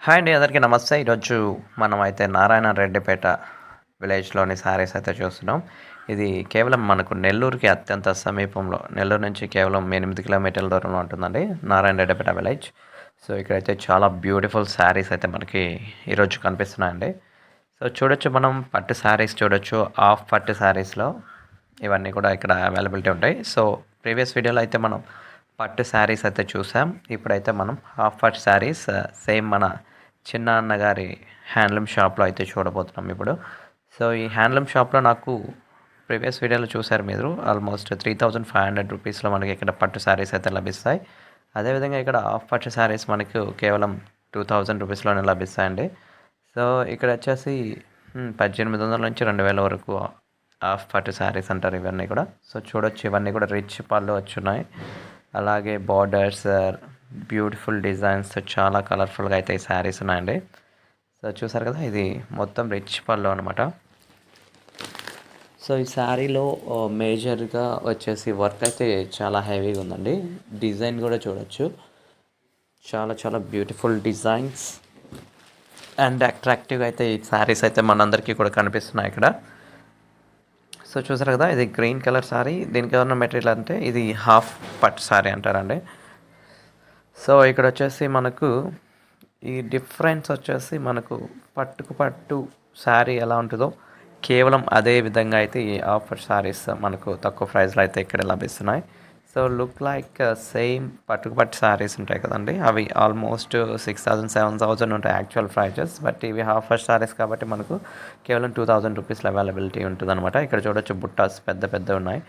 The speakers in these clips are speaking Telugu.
హాయ్ అండి, అందరికీ నమస్తే. ఈరోజు మనం అయితే నారాయణ రెడ్డిపేట విలేజ్‌లోని శారీస్ అయితే చూస్తున్నాం. ఇది కేవలం మనకు నెల్లూరుకి అత్యంత సమీపంలో, నెల్లూరు నుంచి కేవలం 8 కిలోమీటర్ల దూరంలో ఉంటుందండి నారాయణ రెడ్డిపేట విలేజ్. సో, ఇక్కడైతే చాలా బ్యూటిఫుల్ శారీస్ అయితే మనకి ఈరోజు కనిపిస్తున్నాయండి. సో, చూడొచ్చు, మనం పట్టు శారీస్ చూడొచ్చు. హాఫ్ పట్టు శారీస్‌లో ఇవన్నీ కూడా ఇక్కడ అవైలబిలిటీ ఉంటాయి. సో, ప్రీవియస్ వీడియోలో అయితే మనం పట్టు శారీస్ అయితే చూసాం. ఇప్పుడైతే మనం హాఫ్ పట్టు శారీస్ సేమ్ మన చిన్న అన్నగారి హ్యాండ్లూమ్ షాప్లో అయితే చూడబోతున్నాం ఇప్పుడు. సో, ఈ హ్యాండ్లూమ్ షాప్లో నాకు ప్రీవియస్ వీడియోలో చూసారు మీరు, ఆల్మోస్ట్ 3500 రూపీస్లో మనకి ఇక్కడ పట్టు శారీస్ అయితే లభిస్తాయి. అదేవిధంగా ఇక్కడ హాఫ్ పట్టు శారీస్ మనకు కేవలం 2000 రూపీస్లోనే లభిస్తాయండి. సో, ఇక్కడ వచ్చేసి 1800 నుంచి 2000 వరకు హాఫ్ పట్టు శారీస్ అంటారు ఇవన్నీ కూడా. సో, చూడొచ్చు, ఇవన్నీ కూడా రిచ్ పళ్ళు వచ్చున్నాయి. అలాగే బార్డర్స్, బ్యూటిఫుల్ డిజైన్స్, చాలా కలర్ఫుల్గా అయితే ఈ శారీస్ ఉన్నాయండి. సో, చూసారు కదా, ఇది మొత్తం రిచ్ పళ్ళు అనమాట. సో, ఈ శారీలో మేజర్గా వచ్చేసి వర్క్ అయితే చాలా హెవీగా ఉందండి. డిజైన్ కూడా చూడొచ్చు, చాలా చాలా బ్యూటిఫుల్ డిజైన్స్ అండ్ అట్రాక్టివ్గా అయితే ఈ శారీస్ అయితే మనందరికీ కూడా కనిపిస్తున్నాయి ఇక్కడ. సో, చూసారు కదా, ఇది గ్రీన్ కలర్ శారీ. దీనికి ఏమన్నా మెటీరియల్ అంటే ఇది హాఫ్ పట్టు శారీ అంటారండి. సో, ఇక్కడ వచ్చేసి మనకు ఈ డిఫరెన్స్ వచ్చేసి మనకు పట్టుకు పట్టు శారీ ఎలా ఉంటుందో కేవలం అదే విధంగా అయితే ఈ ఆఫర్ శారీస్ మనకు తక్కువ ప్రైస్లో అయితే ఇక్కడ లభిస్తున్నాయి. సో, లుక్ లైక్ సేమ్ పట్టుకు పట్టు శారీస్ ఉంటాయి కదండి, అవి ఆల్మోస్ట్ 6000 7000 ఉంటాయి యాక్చువల్ ప్రైజెస్. బట్ ఇవి హాఫర్ శారీస్ కాబట్టి మనకు కేవలం 2000 రూపీస్లో అవైలబిలిటీ ఉంటుంది అనమాట. ఇక్కడ చూడొచ్చు, బుట్టాస్ పెద్ద పెద్ద ఉన్నాయి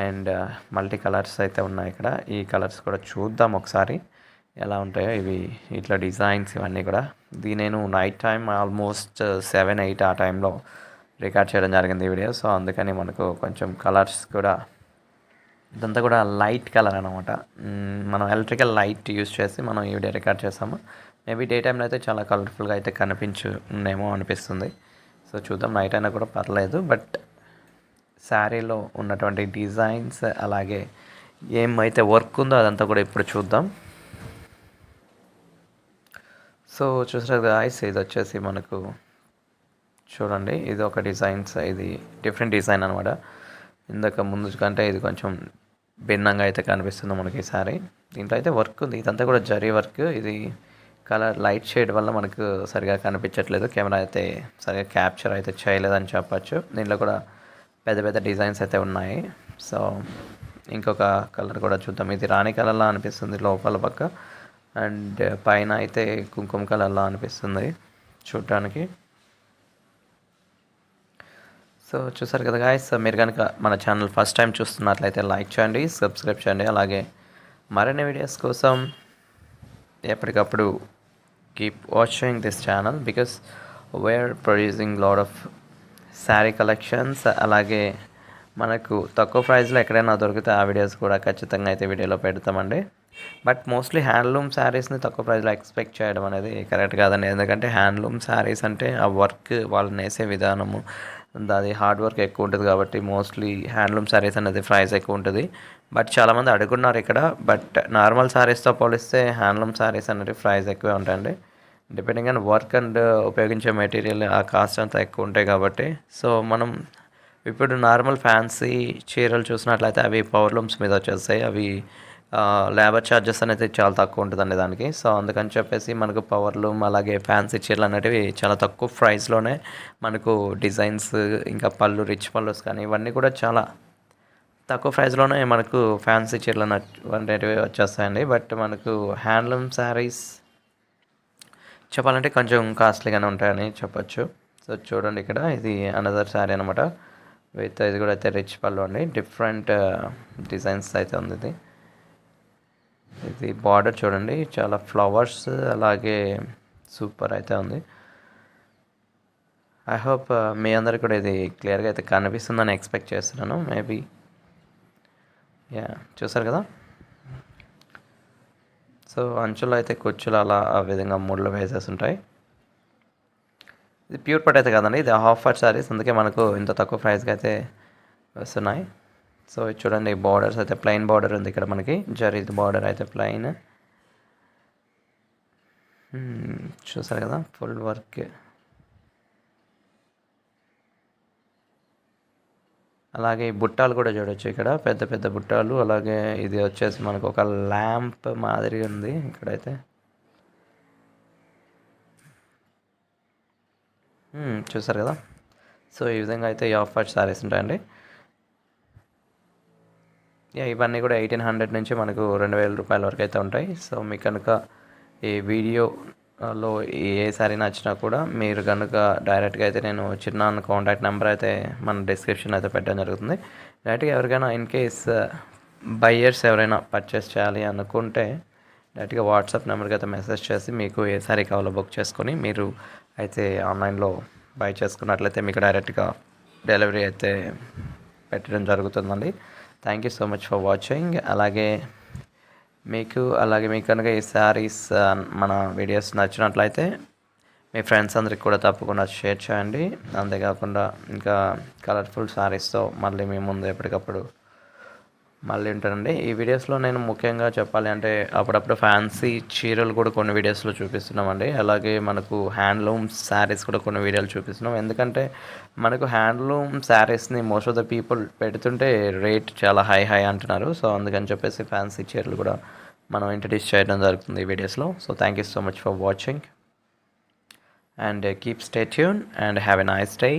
అండ్ మల్టీ కలర్స్ అయితే ఉన్నాయి ఇక్కడ. ఈ కలర్స్ కూడా చూద్దాం ఒకసారి ఎలా ఉంటాయో. ఇవి ఇట్లా డిజైన్స్ ఇవన్నీ కూడా. ఇది నేను నైట్ టైం ఆల్మోస్ట్ 7-8 ఆ టైంలో రికార్డ్ చేయడం జరిగింది ఈ వీడియో. సో, అందుకని మనకు కొంచెం కలర్స్ కూడా, ఇదంతా కూడా లైట్ కలర్ అనమాట. మనం ఎలక్ట్రికల్ లైట్ యూస్ చేసి మనం ఈ వీడియో రికార్డ్ చేస్తాము. మేబీ డే టైంలో అయితే చాలా కలర్ఫుల్గా అయితే కనిపించునేమో అనిపిస్తుంది. సో, చూద్దాం, నైట్ అయినా కూడా పర్లేదు. బట్ శారీలో ఉన్నటువంటి డిజైన్స్ అలాగే ఏమైతే వర్క్ ఉందో అదంతా కూడా ఇప్పుడు చూద్దాం. సో, చూసారు గాయ్స్, ఇది వచ్చేసి మనకు చూడండి, ఇది ఒక డిజైన్స్, ఇది డిఫరెంట్ డిజైన్ అనమాట. ఇందాక ముందు కంటే ఇది కొంచెం భిన్నంగా అయితే కనిపిస్తుంది మనకి ఈ సారీ. దీంట్లో అయితే వర్క్ ఉంది, ఇదంతా కూడా జరీ వర్క్. ఇది కలర్ లైట్ షేడ్ వల్ల మనకు సరిగా కనిపించట్లేదు, కెమెరా అయితే సరిగా క్యాప్చర్ అయితే చేయలేదని చెప్పచ్చు. దీంట్లో కూడా పెద్ద పెద్ద డిజైన్స్ అయితే ఉన్నాయి. సో, ఇంకొక కలర్ కూడా చూద్దాం. ఇది రాణి కలర్లా అనిపిస్తుంది లోపల పక్క, అండ్ పైన అయితే కుంకుమ కలర్లా అనిపిస్తుంది చూడటానికి. సో, చూసారు కదా గాయస్, మీరు కనుక మన ఛానల్ ఫస్ట్ టైం చూస్తున్నట్లయితే లైక్ చేయండి, సబ్స్క్రైబ్ చేయండి. అలాగే మరిన్ని వీడియోస్ కోసం ఎప్పటికప్పుడు keep watching this channel, because we are producing lot of sari collections. అలాగే మనకు తక్కువ ప్రైస్లో ఎక్కడైనా దొరికితే ఆ వీడియోస్ కూడా ఖచ్చితంగా అయితే వీడియోలో పెడతామండి. బట్ మోస్ట్లీ హ్యాండ్లూమ్ శారీస్ని తక్కువ ప్రైస్లో ఎక్స్పెక్ట్ చేయడం అనేది కరెక్ట్ కాదండి. ఎందుకంటే హ్యాండ్లూమ్ శారీస్ అంటే ఆ వర్క్, వాళ్ళు నేసే విధానము, అది హార్డ్ వర్క్ ఎక్కువ ఉంటుంది కాబట్టి మోస్ట్లీ హ్యాండ్లూమ్ శారీస్ అనేది ప్రైస్ ఎక్కువ ఉంటుంది. బట్ చాలామంది అడుగున్నారు ఇక్కడ. బట్ నార్మల్ శారీస్తో పోలిస్తే హ్యాండ్లూమ్ శారీస్ అనేది ప్రైస్ ఎక్కువే ఉంటాయండి. డిపెండింగ్ ఆన్ వర్క్ అండ్ ఉపయోగించే మెటీరియల్, ఆ కాస్ట్ అంతా ఎక్కువ ఉంటాయి కాబట్టి. సో, మనం ఇప్పుడు నార్మల్ ఫ్యాన్సీ చీరలు చూసినట్లయితే అవి పవర్లూమ్స్ మీద వచ్చేస్తాయి. అవి లేబర్ ఛార్జెస్ అనేది చాలా తక్కువ ఉంటుందండి దానికి. సో, అందుకని చెప్పేసి మనకు పవర్లూమ్ అలాగే ఫ్యాన్సీ చీరలు అనేటివి చాలా తక్కువ ప్రైస్లోనే మనకు డిజైన్స్, ఇంకా పళ్ళు, రిచ్ పళ్ళుస్ కానీ ఇవన్నీ కూడా చాలా తక్కువ ప్రైస్లోనే మనకు ఫ్యాన్సీ చీరలు అనేటివి వచ్చేస్తాయండి. బట్ మనకు హ్యాండ్లూమ్ శారీస్ చెప్పాలంటే కొంచెం కాస్ట్లీగానే ఉంటాయని చెప్పొచ్చు. సో, చూడండి, ఇక్కడ ఇది అనదర్ శారీ అనమాట. విత్ ఇది కూడా అయితే రిచ్ పళ్ళు అండి, డిఫరెంట్ డిజైన్స్ అయితే ఉంది. ఇది బార్డర్ చూడండి, చాలా ఫ్లవర్స్ అలాగే సూపర్ అయితే ఉంది. ఐ హోప్ మీ అందరికి కూడా ఇది క్లియర్గా అయితే కనిపిస్తుందని ఎక్స్పెక్ట్ చేస్తున్నాను. మేబీ యా, చూసారు కదా. సో, అంచుల్లో అయితే కుచ్చులు అలా ఆ విధంగా ముళ్ళు వేసేసి ఉంటాయి. ఇది ప్యూర్ పట్టు అయితే కదండి, ఇది హాఫ్ పట్టు శారీస్, అందుకే మనకు ఇంత తక్కువ ప్రైస్కి అయితే వస్తున్నాయి. సో, చూడండి, బార్డర్స్ అయితే ప్లెయిన్ బార్డర్ ఉంది ఇక్కడ మనకి, జరీది బార్డర్ అయితే ప్లెయిన్. చూసారు కదా ఫుల్ వర్క్. అలాగే ఈ బుట్టాలు కూడా చూడొచ్చు ఇక్కడ, పెద్ద పెద్ద బుట్టాలు. అలాగే ఇది వచ్చేసి మనకు ఒక ల్యాంప్ మాదిరిగా ఉంది ఇక్కడైతే. చూసారు కదా. సో ఈ విధంగా అయితే ఈ ఆఫ్ వైట్ శారీస్ ఉంటాయండి. ఇవన్నీ కూడా 1800 నుంచి మనకు 2000 రూపాయల వరకు అయితే ఉంటాయి. సో మీకు కనుక ఈ వీడియోలో ఏ శారీ నచ్చినా కూడా మీరు కనుక డైరెక్ట్గా అయితే నేను చిన్న కాంటాక్ట్ నెంబర్ అయితే మన డిస్క్రిప్షన్ అయితే పెట్టడం జరుగుతుంది. డైరెక్ట్గా ఎవరికైనా ఇన్ కేస్ బయ్యర్స్ ఎవరైనా పర్చేస్ చేయాలి అనుకుంటే డైరెక్ట్గా వాట్సాప్ నెంబర్కి అయితే మెసేజ్ చేసి మీకు ఏ శారీ కావాలో బుక్ చేసుకొని మీరు అయితే ఆన్లైన్లో బై చేసుకున్నట్లయితే మీకు డైరెక్ట్గా డెలివరీ అయితే పెట్టడం జరుగుతుందండి. Thank you so much for watching. అలాగే మీకు కనుక ఈ శారీస్ మన వీడియోస్ నచ్చినట్లయితే మీ ఫ్రెండ్స్ అందరికి కూడా తప్పకుండా షేర్ చేయండి. అంతేకాకుండా ఇంకా కలర్ఫుల్ శారీస్తో మళ్ళీ మీ ముందు ఎప్పటికప్పుడు మళ్ళీ ఉంటానండి. ఈ వీడియోస్లో నేను ముఖ్యంగా చెప్పాలి అంటే అప్పుడప్పుడు ఫ్యాన్సీ చీరలు కూడా కొన్ని వీడియోస్లో చూపిస్తున్నామండి. అలాగే మనకు హ్యాండ్లూమ్ శారీస్ కూడా కొన్ని వీడియోలు చూపిస్తున్నాం. ఎందుకంటే మనకు హ్యాండ్లూమ్ శారీస్ని మోస్ట్ ఆఫ్ ద పీపుల్ పెడుతుంటే రేట్ చాలా హై అంటున్నారు. సో అందుకని చెప్పేసి ఫ్యాన్సీ చీరలు కూడా మనం ఇంట్రడ్యూస్ చేయడం జరుగుతుంది ఈ వీడియోస్లో. So thank you so much for watching and keep stay tune and have a nice day.